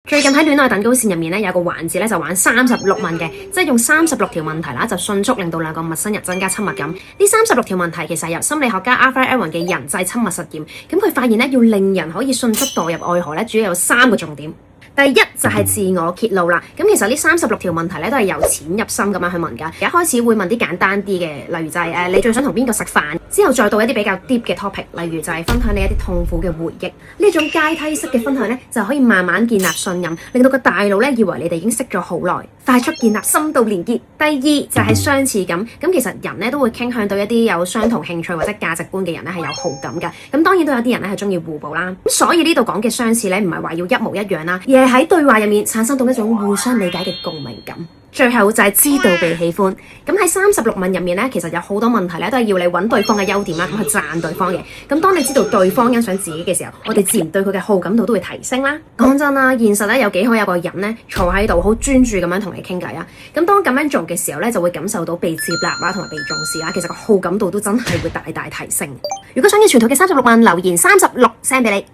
最近喺戀愛等高線入面咧，有個環節咧就玩36問嘅，即係用36條問題啦，就迅速令到兩個陌生人增加親密感。呢36條問題其實係由心理學家 Arthur Aron 嘅人際親密實驗，咁佢發現咧要令人可以迅速墮入愛河咧，主要有3個重點。第一就係自我揭露啦，咁其實呢36條問題咧都係由淺入深咁樣去問㗎。一開始會問啲簡單啲嘅，例如就係你最想同邊個食飯，之後再到一啲比較 deep 嘅 topic，例如就係分享你一啲痛苦嘅回憶。呢種階梯式嘅分享咧，就可以慢慢建立信任，令到個大腦咧以為你哋已經識咗好耐，快速建立深度連結。第二就係相似感，咁其實人咧都會傾向到一啲有相同興趣或者價值觀嘅人咧係有好感㗎。咁當然都有啲人咧係中意互補啦。咁所以呢度講嘅相似咧，唔係話要一模一樣啦，而係喺對話入面產生到一種互相理解嘅共鳴感。最後就係知道被喜歡。咁喺36問入面咧，其實有好多問題咧都係要你揾對方嘅優點啦，咁去讚對方嘅。咁當你知道對方欣賞自己嘅時候，我哋自然對佢嘅好感度都會提升啦。講真啦，現實咧有幾可有個人咧坐喺度好專注咁樣同你傾偈啊。咁當咁樣做嘅時候咧，就會感受到被接納啦，同埋被重視啦。其實個好感度都真係會大大提升。如果想要全套嘅36問，留言36 send 俾你。